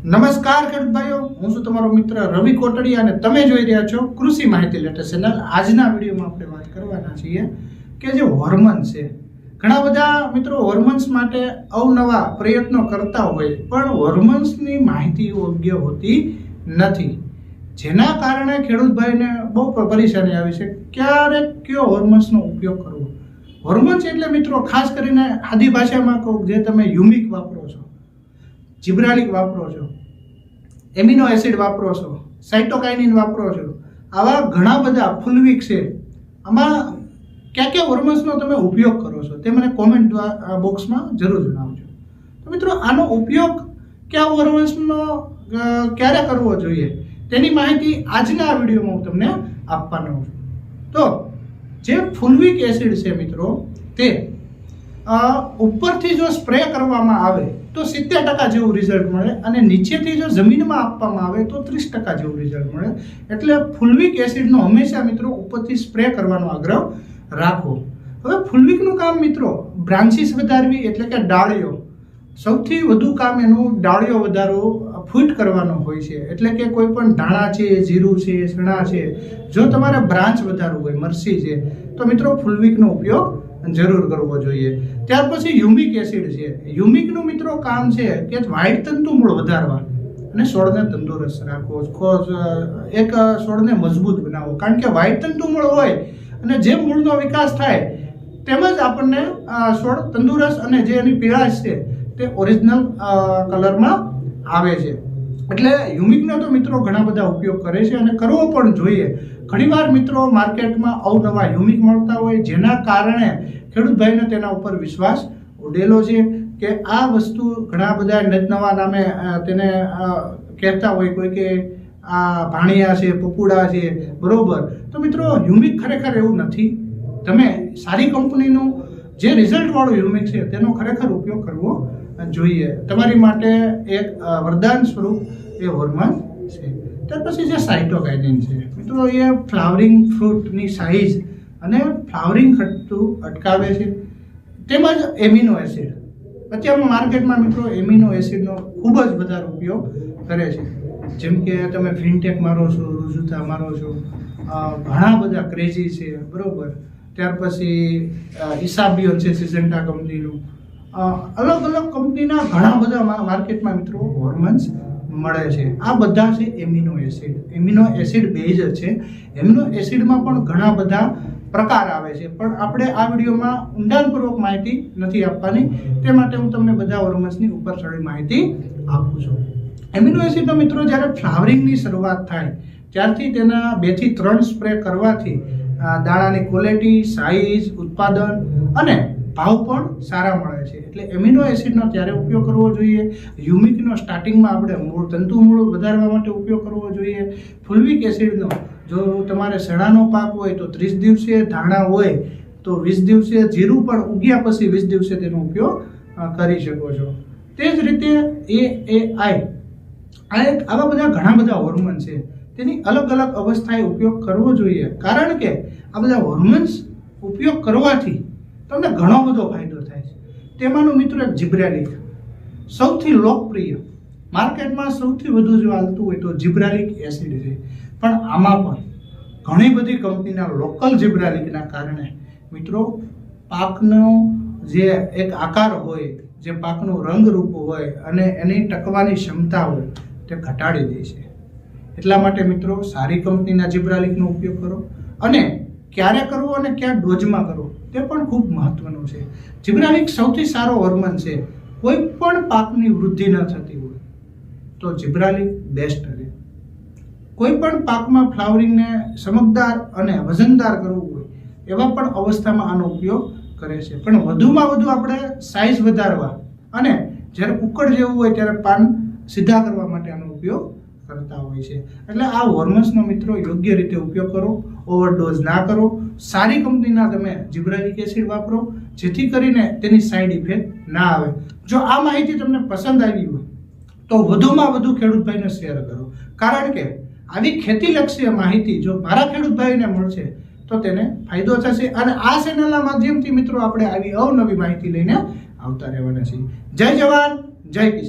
નમસ્કાર ખેડૂત ભાઈઓ, હું છું તમારો મિત્ર રવિ કોટડિયા અને તમે જોઈ રહ્યા છો કૃષિ માહિતી લેટેસ્ટ ચેનલ. આજના વિડીયોમાં આપણે વાત કરવાના છીએ કે જે હોર્મોન્સ છે, ઘણા બધા મિત્રો હોર્મોન્સ માટે અવનવા પ્રયત્નો કરતા હોય પણ હોર્મોન્સની માહિતી યોગ્ય હોતી નથી, જેના કારણે ખેડૂત ભાઈને બહુ પરેશાની આવી છે. ક્યારે કયો હોર્મોન્સનો ઉપયોગ કરવો? હોર્મોન્સ એટલે મિત્રો ખાસ કરીને આદિ ભાષામાં કહું, જે તમે યુમિક વાપરો છો, જિબ્રાલિક વાપરો છો, એમિનો એસિડ વાપરો છો, સાઇટોકાઇનિન વાપરો છો, આવા ઘણા બધા ફુલવિક છે, આમાં કયા કયા હોર્મોન્સનો તમે ઉપયોગ કરો છો તે મને કોમેન્ટ બોક્સમાં જરૂર જણાવજો. તો મિત્રો, આનો ઉપયોગ કયા હોર્મોન્સનો ક્યારે કરવો જોઈએ તેની માહિતી આજના વિડીયોમાં હું તમને આપવાનો છું. તો જે ફુલવિક એસિડ છે મિત્રો, તે ઉપરથી જો સ્પ્રે કરવામાં આવે તો 70% જેવું રિઝલ્ટ મળે અને નીચેથી જો જમીનમાં આપવામાં આવે તો 30% જેવું રિઝલ્ટ મળે. એટલે ફુલવિક એસિડનો હંમેશા મિત્રો ઉપરથી સ્પ્રે કરવાનો આગ્રહ રાખો. હવે ફુલવિકનું કામ મિત્રો બ્રાન્ચીસ વધારવી, એટલે કે ડાળીઓ, સૌથી વધુ કામ એનું ડાળીઓ વધારવો, ફૂટ કરવાનો હોય છે. એટલે કે કોઈ પણ ધાણા છે, જીરું છે, ચણા છે, જો તમારે બ્રાન્ચ વધારવું હોય, મરસી છે, તો મિત્રો ફુલવિકનો ઉપયોગ જરૂર કરવો જોઈએ. ત્યાર પછી યુમિક એસિડ છે. યુમિકનું મિત્રો કામ છે કે વ્હાઇટ તંતુ મૂળ વધારવા અને છોડને તંદુરસ્ત રાખવો, એક છોડને મજબૂત બનાવવો. કારણ કે વ્હાઇટ તંતુ મૂળ હોય અને જે મૂળનો વિકાસ થાય તેમજ આપણને છોડ તંદુરસ્ત અને જે એની પીળાશ છે તે ઓરિજિનલ કલરમાં આવે છે. એટલે યુમિકનો તો મિત્રો ઘણા બધા ઉપયોગ કરે છે અને કરવો પણ જોઈએ. ઘણીવાર મિત્રો માર્કેટમાં અવનવા યુમિક મળતા હોય, જેના કારણે ખેડૂત ભાઈને તેના ઉપર વિશ્વાસ ઉડેલો છે કે આ વસ્તુ ઘણા બધા નવા નામે તેને કહેતા હોય, કોઈ કે આ ભાણિયા છે, પપુડા છે, બરોબર. તો મિત્રો, યુમિક ખરેખર એવું નથી. તમે સારી કંપનીનું જે રિઝલ્ટવાળું યુમિક છે તેનો ખરેખર ઉપયોગ કરવો જોઈએ. તમારી માટે એક વરદાન સ્વરૂપ એ હોર્મોન છે. ત્યાર પછી જે સાઇટોકાઇનિન છે મિત્રો, એ ફ્લાવરિંગ ફ્રૂટની સાઇઝ અને ફ્લાવરિંગ ઘટતું અટકાવે છે. તેમજ એમિનો એસિડ, અત્યારમાં માર્કેટમાં મિત્રો એમિનો એસિડનો ખૂબ જ વધારે ઉપયોગ કરે છે. જેમ કે તમે ફિનટેક મારો છો, રુજુતા મારો છો, ઘણા બધા ક્રેઝી છે, બરોબર. ત્યાર પછી ઇસાબિયોન છે, સિઝન્ટા કંપનીનું, અલગ અલગ કંપનીના ઘણા બધા માર્કેટમાં મિત્રો હોર્મોન્સ મળે છે. આ બધા છે amino acid. Amino acid base છે. એમિનો એસિડમાં પણ ઘણા બધા પ્રકાર આવે છે, પણ આપણે આ વિડીયોમાં ઊંડાણપૂર્વક માહિતી નથી આપવાની, તે માટે હું તમને બધા હોર્મોન્સની ઉપર ચડી માહિતી આપું છું. એમિનો એસિડનો મિત્રો જ્યારે ફ્લાવરિંગની શરૂઆત થાય ત્યારથી તેના 2 થી 3 સ્પ્રે કરવાથી દાણાની ક્વોલિટી, સાઇઝ, ઉત્પાદન અને ભાવ પણ સારા મળે છે. એટલે એમિનો એસિડનો ત્યારે ઉપયોગ કરવો જોઈએ. યુમિકનો સ્ટાર્ટિંગમાં આપણે તંતુ મૂળ વધારવા માટે ઉપયોગ કરવો જોઈએ. ફુલવિક એસિડનો જો તમારે ચણાનો પાક હોય તો 30 દિવસે, ધાણા હોય તો 20 દિવસે, જીરું પણ ઉગ્યા પછી 20 દિવસે તેનો ઉપયોગ કરી શકો છો. તે જ રીતે AAI, આવા બધા ઘણા બધા હોર્મોન છે, તેની અલગ અલગ અવસ્થાએ ઉપયોગ કરવો જોઈએ. કારણ કે આ બધા હોર્મોન્સ ઉપયોગ કરવાથી તમને ઘણો બધો ફાયદો થાય છે. તેમાંનું મિત્રો એક જિબ્રાલિક, સૌથી લોકપ્રિય, માર્કેટમાં સૌથી વધુ જો હાલતું હોય તો જિબ્રાલિક એસિડ છે. પણ આમાં પણ ઘણી બધી કંપનીના લોકલ જિબ્રાલિકના કારણે મિત્રો પાકનો જે એક આકાર હોય, જે પાકનું રંગરૂપ હોય અને એની ટકવાની ક્ષમતા હોય તે ઘટાડી દે છે. એટલા માટે મિત્રો સારી કંપનીના જિબ્રાલિકનો ઉપયોગ કરો, અને ક્યારે કરવો અને કયા ડોઝમાં કરવો તે પણ ખૂબ મહત્વનું છે. જિબ્રાલિક સૌથી સારો હોર્મોન છે. કોઈ પણ પાકની વૃદ્ધિ ન થતી હોય તો જિબ્રાલિક બેસ્ટ રહે. કોઈ પણ પાકમાં ફ્લાવરિંગને ચમકદાર અને વજનદાર કરવું હોય એવા પણ અવસ્થામાં આનો ઉપયોગ કરે છે. પણ વધુમાં વધુ આપણે સાઇઝ વધારવા અને જ્યારે કુકડ જેવું હોય ત્યારે પાન સીધા કરવા માટે આનો ઉપયોગ કરતા હોય છે. એટલે આ હોર્મોન્સનો મિત્રો યોગ્ય રીતે ઉપયોગ કરો, ઓવરડોઝ ના કરો. સારી કંપનીના તમે જિબ્રાલિક એસિડ વાપરો, જેથી કરીને તેની સાઇડ ઇફેક્ટ ના આવે. જો આ માહિતી તમને પસંદ આવી હોય તો વધુમાં વધુ ખેડૂત ભાઈને શેર કરો. કારણ કે આવી ખેતીલક્ષી માહિતી જો મારા ખેડૂત ભાઈને મળશે તો તેને ફાયદો થશે. અને આ ચેનલના માધ્યમથી મિત્રો આપણે આવી અવનવી માહિતી લઈને આવતા રહેવાના છીએ. જય જવાન, જય કિસાન.